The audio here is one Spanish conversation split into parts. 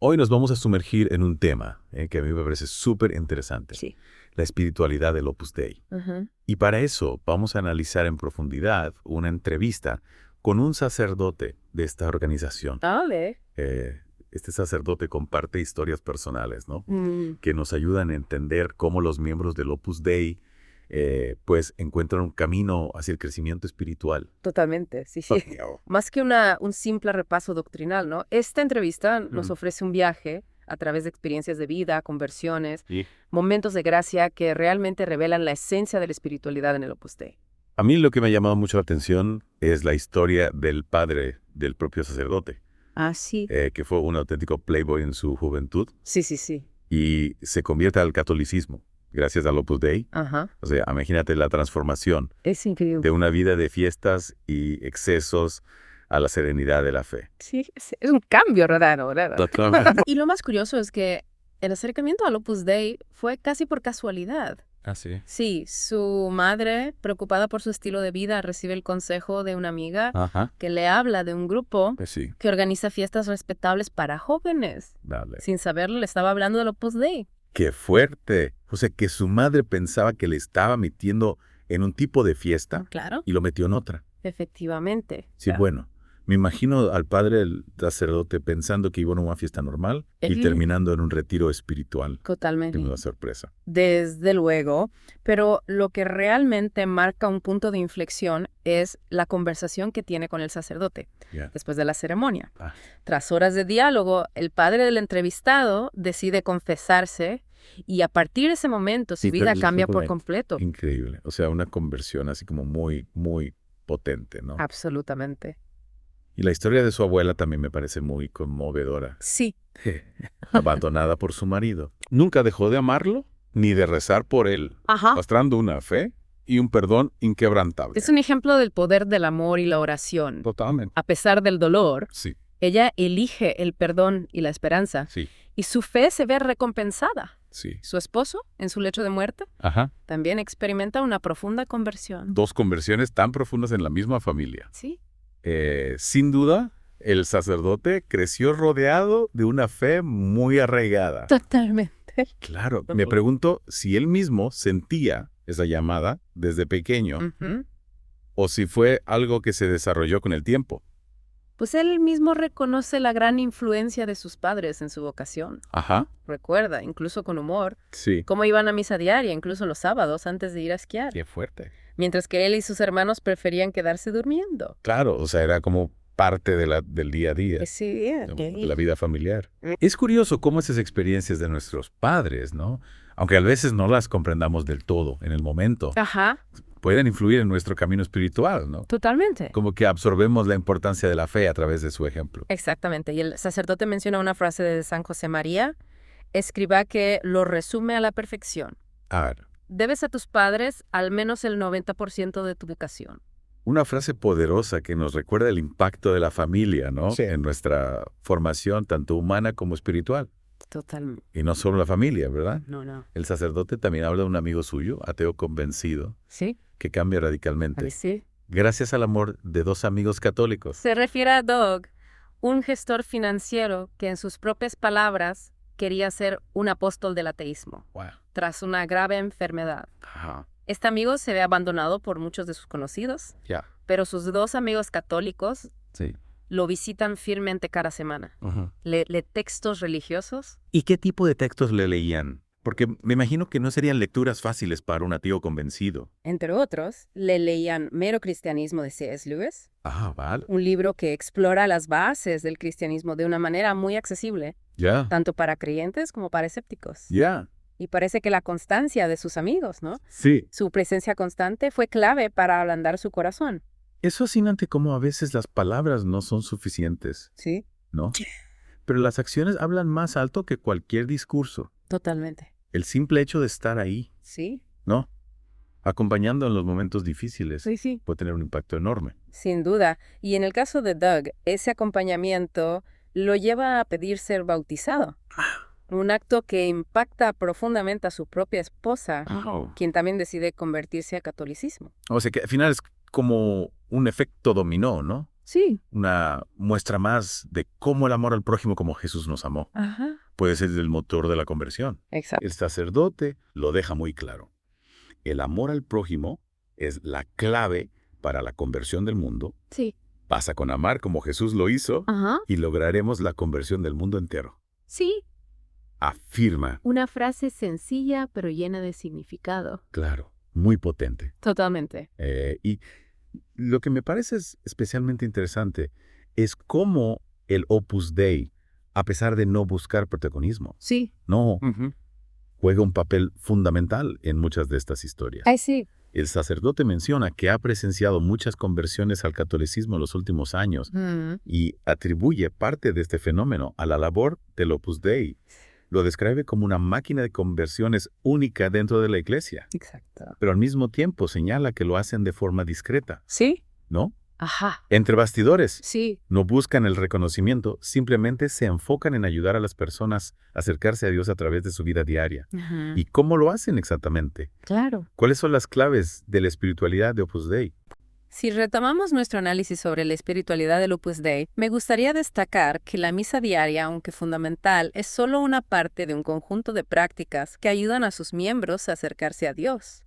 Hoy nos vamos a sumergir en un tema que a mí me parece súper interesante, Sí. la espiritualidad del Opus Dei. Ujú. Y para eso vamos a analizar en profundidad una entrevista con un sacerdote de esta organización. Vale. Este sacerdote comparte historias personales, ¿no? Mm, Que nos ayudan a entender cómo los miembros del Opus Dei pues encuentran un camino hacia el crecimiento espiritual. totalmente, sí, sí. Más que un simple repaso doctrinal, ¿no? Esta entrevista nos ofrece un viaje a través de experiencias de vida, conversiones, Sí. momentos de gracia que realmente revelan la esencia de la espiritualidad en el Opus Dei. A mí lo que me ha llamado mucho la atención es la historia del padre del propio sacerdote, Ah, sí. que fue un auténtico playboy en su juventud Sí, sí, sí. y se convierte al catolicismo gracias al Opus Dei. Ajá. O sea, imagínate la transformación Es increíble. de una vida de fiestas y excesos a la serenidad de la fe. Sí, es un cambio raro, ¿verdad? Totalmente. Y lo más curioso es que el acercamiento al Opus Dei fue casi por casualidad. Ah, sí. Sí, su madre, preocupada por su estilo de vida, recibe el consejo de una amiga Ajá. que le habla de un grupo Pues sí, que organiza fiestas respetables para jóvenes. dale. Sin saberlo, le estaba hablando del Opus Dei. ¡Qué fuerte! O sea, que su madre pensaba que le estaba metiendo en un tipo de fiesta Claro. y lo metió en otra. Efectivamente. Sí, bueno, me imagino al padre del sacerdote pensando que iba a una fiesta normal y Él- terminando en un retiro espiritual. Totalmente. Una sorpresa. Desde luego, pero lo que realmente marca un punto de inflexión es la conversación que tiene con el sacerdote Ya. después de la ceremonia. Ah. Tras horas de diálogo, el padre del entrevistado decide confesarse y a partir de ese momento su Sí, vida pero- cambia por completo. Increíble. O sea, una conversión así como muy, muy potente, ¿no? Absolutamente. Y la historia de su abuela también me parece muy conmovedora. Sí. Abandonada por su marido. Nunca dejó de amarlo ni de rezar por él, Ajá. mostrando una fe y un perdón inquebrantable. Es un ejemplo del poder del amor y la oración. Totalmente. A pesar del dolor, Sí, ella elige el perdón y la esperanza sí, y su fe se ve recompensada. sí. Su esposo, en su lecho de muerte, Ajá. también experimenta una profunda conversión. Dos conversiones tan profundas en la misma familia. Sí. Sin duda, el sacerdote creció rodeado de una fe muy arraigada. Totalmente. Claro, me pregunto si él mismo sentía esa llamada desde pequeño Ujú. o si fue algo que se desarrolló con el tiempo. Pues él mismo reconoce la gran influencia de sus padres en su vocación. Ajá. Recuerda, incluso con humor, Sí. cómo iban a misa diaria, incluso los sábados antes de ir a esquiar, Qué fuerte. mientras que él y sus hermanos preferían quedarse durmiendo. Claro, o sea, era como parte del día a día, Sí, de la vida familiar. Es curioso cómo esas experiencias de nuestros padres, ¿no? Aunque a veces no las comprendamos del todo en el momento, Ajá, pueden influir en nuestro camino espiritual, ¿no? totalmente. Como que absorbemos la importancia de la fe a través de su ejemplo. Exactamente. Y el sacerdote menciona una frase de San José María, escriba que lo resume a la perfección. A ver, Debes a tus padres al menos el 90% de tu vocación. una frase poderosa que nos recuerda el impacto de la familia, ¿no? Sí. En nuestra formación, tanto humana como espiritual. Totalmente. Y no solo la familia, ¿verdad? No. El sacerdote también habla de un amigo suyo, ateo convencido, ¿Sí? que cambia radicalmente. Ahí sí. Gracias al amor de dos amigos católicos. Se refiere a Doug, un gestor financiero que en sus propias palabras quería ser un apóstol del ateísmo, Wow. tras una grave enfermedad. Ajá. Este amigo se ve abandonado por muchos de sus conocidos, Ya. pero sus dos amigos católicos Sí. lo visitan firmemente cada semana. Ajá. Lee textos religiosos. ¿Y qué tipo de textos le leían? Porque me imagino que no serían lecturas fáciles para un ateo convencido. Entre otros, le leían Mero Cristianismo de C.S. Lewis, Ah, vale. un libro que explora las bases del cristianismo de una manera muy accesible, Ya. tanto para creyentes como para escépticos. Ya. Y parece que la constancia de sus amigos, ¿no? Sí. Su presencia constante fue clave para ablandar su corazón. Es fascinante cómo a veces las palabras no son suficientes, Sí, ¿no? Pero las acciones hablan más alto que cualquier discurso. totalmente. El simple hecho de estar ahí, Sí, ¿no? Acompañando en los momentos difíciles sí. puede tener un impacto enorme. Sin duda. Y en el caso de Doug, ese acompañamiento lo lleva a pedir ser bautizado. Un acto que impacta profundamente a su propia esposa, quien también decide convertirse al catolicismo. O sea que al final es como un efecto dominó, ¿no? Sí. Una muestra más de cómo el amor al prójimo como Jesús nos amó Ajá. puede ser el motor de la conversión. Exacto. El sacerdote lo deja muy claro. El amor al prójimo es la clave para la conversión del mundo. Sí. Pasa con amar como Jesús lo hizo Ajá. y lograremos la conversión del mundo entero. Sí. Afirma. Una frase sencilla pero llena de significado. Claro, muy potente. Totalmente. Y lo que me parece especialmente interesante es cómo el Opus Dei, a pesar de no buscar protagonismo, Sí. no juega un papel fundamental en muchas de estas historias. Ay, sí. El sacerdote menciona que ha presenciado muchas conversiones al catolicismo en los últimos años y atribuye parte de este fenómeno a la labor del Opus Dei. Lo describe como una máquina de conversiones única dentro de la iglesia, Exacto. pero al mismo tiempo señala que lo hacen de forma discreta, ¿Sí? ¿no? Ajá. Entre bastidores. Sí. No buscan el reconocimiento, simplemente se enfocan en ayudar a las personas a acercarse a Dios a través de su vida diaria. Ajá. ¿Y cómo lo hacen exactamente? Claro. ¿Cuáles son las claves de la espiritualidad de Opus Dei? Si retomamos nuestro análisis sobre la espiritualidad del Opus Dei, me gustaría destacar que la misa diaria, aunque fundamental, es solo una parte de un conjunto de prácticas que ayudan a sus miembros a acercarse a Dios.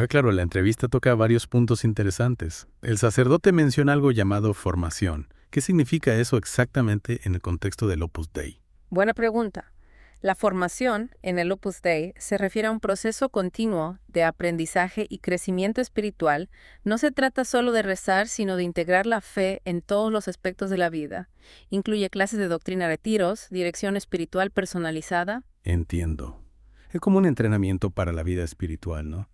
Claro, la entrevista toca varios puntos interesantes. El sacerdote menciona algo llamado formación. ¿Qué significa eso exactamente en el contexto del Opus Dei? Buena pregunta. La formación en el Opus Dei se refiere a un proceso continuo de aprendizaje y crecimiento espiritual. No se trata solo de rezar, sino de integrar la fe en todos los aspectos de la vida. Incluye clases de doctrina, retiros, dirección espiritual personalizada. Entiendo. Es como un entrenamiento para la vida espiritual, ¿no?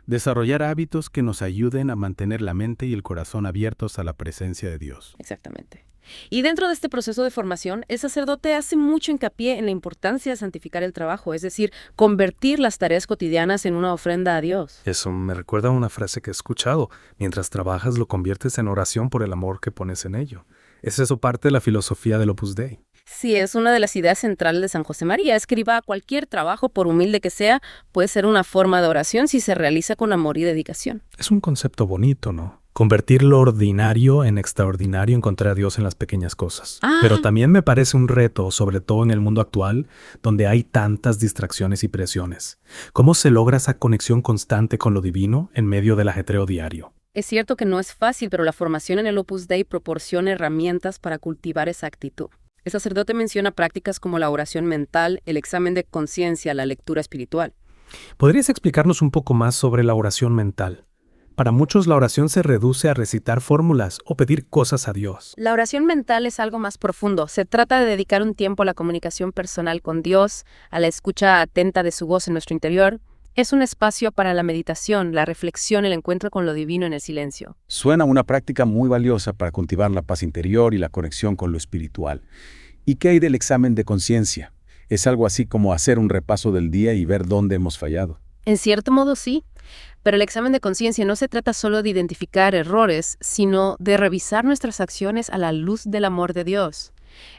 Desarrollar hábitos que nos ayuden a mantener la mente y el corazón abiertos a la presencia de Dios. Exactamente. Y dentro de este proceso de formación, el sacerdote hace mucho hincapié en la importancia de santificar el trabajo, es decir, convertir las tareas cotidianas en una ofrenda a Dios. Eso me recuerda a una frase que he escuchado. Mientras trabajas, lo conviertes en oración por el amor que pones en ello. ¿Es eso parte de la filosofía del Opus Dei? Sí, es una de las ideas centrales de San José María. Escriba cualquier trabajo, por humilde que sea, puede ser una forma de oración si se realiza con amor y dedicación. Es un concepto bonito, ¿no? Convertir lo ordinario en extraordinario, encontrar a Dios en las pequeñas cosas. Pero también me parece un reto, sobre todo en el mundo actual, donde hay tantas distracciones y presiones. ¿Cómo se logra esa conexión constante con lo divino en medio del ajetreo diario? Es cierto que no es fácil, pero la formación en el Opus Dei proporciona herramientas para cultivar esa actitud. El sacerdote menciona prácticas como la oración mental, el examen de conciencia, la lectura espiritual. ¿Podrías explicarnos un poco más sobre la oración mental? Para muchos la oración se reduce a recitar fórmulas o pedir cosas a Dios. La oración mental es algo más profundo. Se trata de dedicar un tiempo a la comunicación personal con Dios, a la escucha atenta de su voz en nuestro interior. Es un espacio para la meditación, la reflexión, el encuentro con lo divino en el silencio. Suena una práctica muy valiosa para cultivar la paz interior y la conexión con lo espiritual. ¿Y qué hay del examen de conciencia? Es algo así como hacer un repaso del día y ver dónde hemos fallado. En cierto modo sí, pero el examen de conciencia no se trata solo de identificar errores, sino de revisar nuestras acciones a la luz del amor de Dios.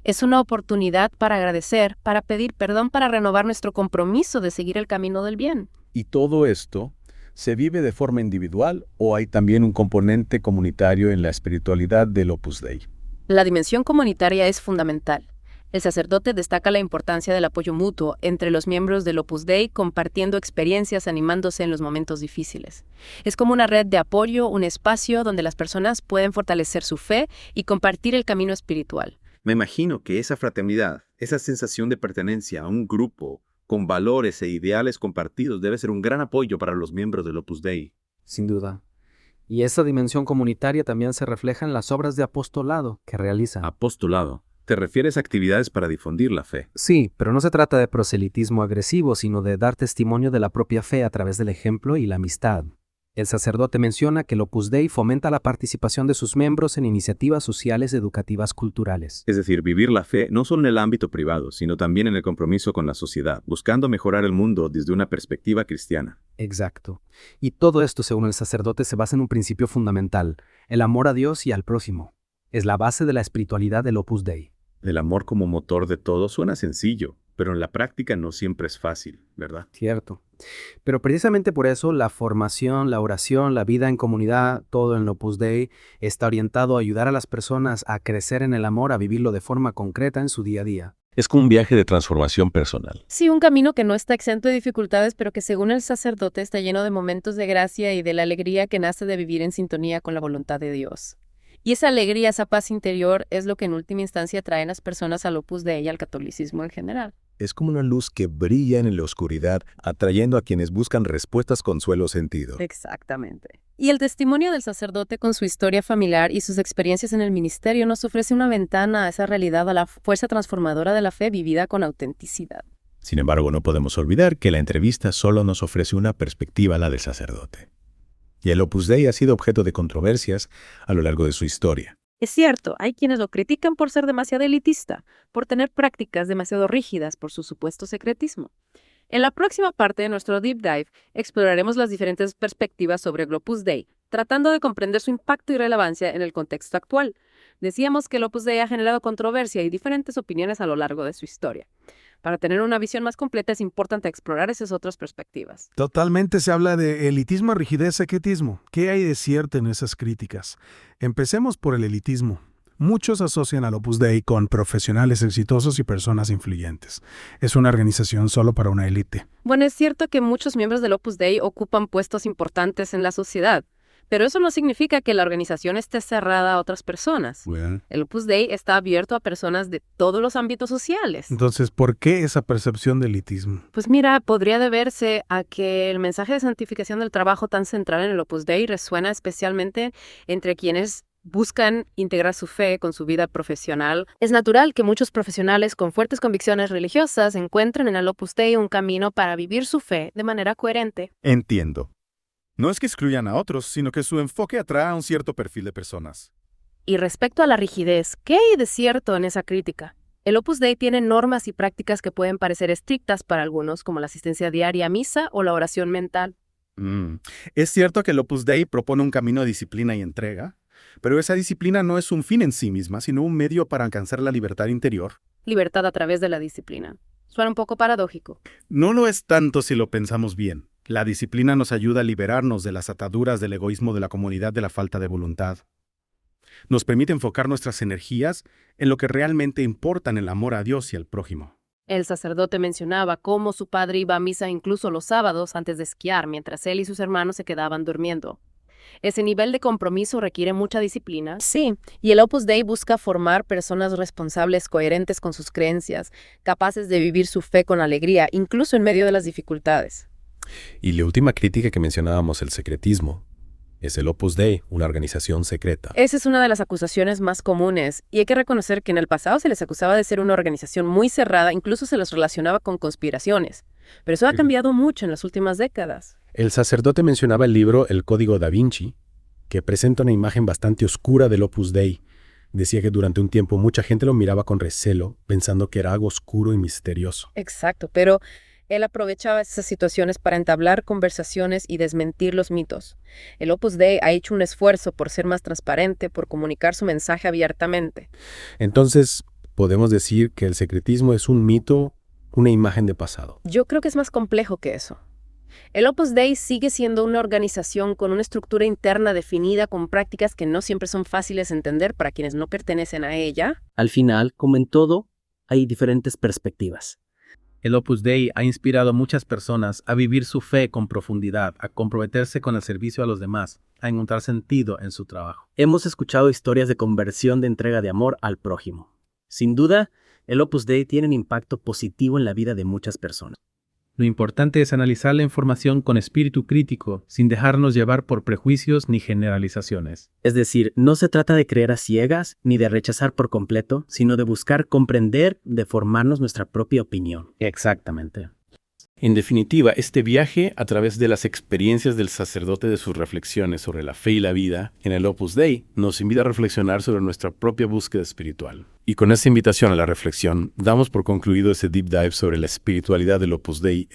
Es una oportunidad para agradecer, para pedir perdón, para renovar nuestro compromiso de seguir el camino del bien. ¿Y todo esto se vive de forma individual o hay también un componente comunitario en la espiritualidad del Opus Dei? La dimensión comunitaria es fundamental. El sacerdote destaca la importancia del apoyo mutuo entre los miembros del Opus Dei, compartiendo experiencias, animándose en los momentos difíciles. Es como una red de apoyo, un espacio donde las personas pueden fortalecer su fe y compartir el camino espiritual. Me imagino que esa fraternidad, esa sensación de pertenencia a un grupo con valores e ideales compartidos debe ser un gran apoyo para los miembros del Opus Dei. Sin duda. Y esa dimensión comunitaria también se refleja en las obras de apostolado que realizan. Apostolado. ¿Te refieres a actividades para difundir la fe? Sí, pero no se trata de proselitismo agresivo, sino de dar testimonio de la propia fe a través del ejemplo y la amistad. El sacerdote menciona que el Opus Dei fomenta la participación de sus miembros en iniciativas sociales educativas culturales. Es decir, vivir la fe no solo en el ámbito privado, sino también en el compromiso con la sociedad, buscando mejorar el mundo desde una perspectiva cristiana. Exacto. Y todo esto, según el sacerdote, se basa en un principio fundamental, el amor a Dios y al prójimo. Es la base de la espiritualidad del Opus Dei. El amor como motor de todo suena sencillo, pero en la práctica no siempre es fácil, ¿verdad? Cierto. Pero precisamente por eso la formación, la oración, la vida en comunidad, todo en Opus Dei está orientado a ayudar a las personas a crecer en el amor, a vivirlo de forma concreta en su día a día. Es como un viaje de transformación personal. Sí, un camino que no está exento de dificultades, pero que según el sacerdote está lleno de momentos de gracia y de la alegría que nace de vivir en sintonía con la voluntad de Dios. Y esa alegría, esa paz interior es lo que en última instancia traen las personas al Opus Dei y al catolicismo en general. Es como una luz que brilla en la oscuridad, atrayendo a quienes buscan respuestas con suelo sentido. Exactamente. Y el testimonio del sacerdote con su historia familiar y sus experiencias en el ministerio nos ofrece una ventana a esa realidad, a la fuerza transformadora de la fe vivida con autenticidad. Sin embargo, no podemos olvidar que la entrevista solo nos ofrece una perspectiva, la del sacerdote. Y el Opus Dei ha sido objeto de controversias a lo largo de su historia. Es cierto, hay quienes lo critican por ser demasiado elitista, por tener prácticas demasiado rígidas por su supuesto secretismo. En la próxima parte de nuestro Deep Dive exploraremos las diferentes perspectivas sobre el Opus Dei, tratando de comprender su impacto y relevancia en el contexto actual. Decíamos que el Opus Dei ha generado controversia y diferentes opiniones a lo largo de su historia. Para tener una visión más completa es importante explorar esas otras perspectivas. Totalmente se habla de elitismo, rigidez, secretismo. ¿Qué hay de cierto en esas críticas? Empecemos por el elitismo. Muchos asocian al Opus Dei con profesionales exitosos y personas influyentes. Es una organización solo para una élite. Bueno, es cierto que muchos miembros del Opus Dei ocupan puestos importantes en la sociedad, pero eso no significa que la organización esté cerrada a otras personas. Bueno. El Opus Dei está abierto a personas de todos los ámbitos sociales. Entonces, ¿por qué esa percepción de elitismo? Pues mira, podría deberse a que el mensaje de santificación del trabajo tan central en el Opus Dei resuena especialmente entre quienes buscan integrar su fe con su vida profesional. Es natural que muchos profesionales con fuertes convicciones religiosas encuentren en el Opus Dei un camino para vivir su fe de manera coherente. Entiendo. No es que excluyan a otros, sino que su enfoque atrae a un cierto perfil de personas. Y respecto a la rigidez, ¿qué hay de cierto en esa crítica? El Opus Dei tiene normas y prácticas que pueden parecer estrictas para algunos, como la asistencia diaria a misa o la oración mental. Es cierto que el Opus Dei propone un camino de disciplina y entrega, pero esa disciplina no es un fin en sí misma, sino un medio para alcanzar la libertad interior. Libertad a través de la disciplina. Suena un poco paradójico. No lo es tanto si lo pensamos bien. La disciplina nos ayuda a liberarnos de las ataduras del egoísmo de la comunidad, de la falta de voluntad. Nos permite enfocar nuestras energías en lo que realmente importa, en el amor a Dios y al prójimo. El sacerdote mencionaba cómo su padre iba a misa incluso los sábados antes de esquiar, mientras él y sus hermanos se quedaban durmiendo. Ese nivel de compromiso requiere mucha disciplina. Sí, y el Opus Dei busca formar personas responsables, coherentes con sus creencias, capaces de vivir su fe con alegría, incluso en medio de las dificultades. Y la última crítica que mencionábamos, el secretismo. ¿Es el Opus Dei una organización secreta? Esa es una de las acusaciones más comunes, y hay que reconocer que en el pasado se les acusaba de ser una organización muy cerrada, incluso se los relacionaba con conspiraciones. Pero eso ha cambiado mucho en las últimas décadas. El sacerdote mencionaba el libro El Código da Vinci, que presenta una imagen bastante oscura del Opus Dei. Decía que durante un tiempo mucha gente lo miraba con recelo, pensando que era algo oscuro y misterioso. Exacto, pero él aprovechaba esas situaciones para entablar conversaciones y desmentir los mitos. El Opus Dei ha hecho un esfuerzo por ser más transparente, por comunicar su mensaje abiertamente. Entonces, ¿podemos decir que el secretismo es un mito, una imagen de pasado? Yo creo que es más complejo que eso. El Opus Dei sigue siendo una organización con una estructura interna definida, con prácticas que no siempre son fáciles de entender para quienes no pertenecen a ella. Al final, como en todo, hay diferentes perspectivas. El Opus Dei ha inspirado a muchas personas a vivir su fe con profundidad, a comprometerse con el servicio a los demás, a encontrar sentido en su trabajo. Hemos escuchado historias de conversión, de entrega de amor al prójimo. Sin duda, el Opus Dei tiene un impacto positivo en la vida de muchas personas. Lo importante es analizar la información con espíritu crítico, sin dejarnos llevar por prejuicios ni generalizaciones. Es decir, no se trata de creer a ciegas ni de rechazar por completo, sino de buscar comprender, de formarnos nuestra propia opinión. Exactamente. En definitiva, este viaje a través de las experiencias del sacerdote, de sus reflexiones sobre la fe y la vida en el Opus Dei, nos invita a reflexionar sobre nuestra propia búsqueda espiritual. Y con esta invitación a la reflexión, damos por concluido ese deep dive sobre la espiritualidad del Opus Dei.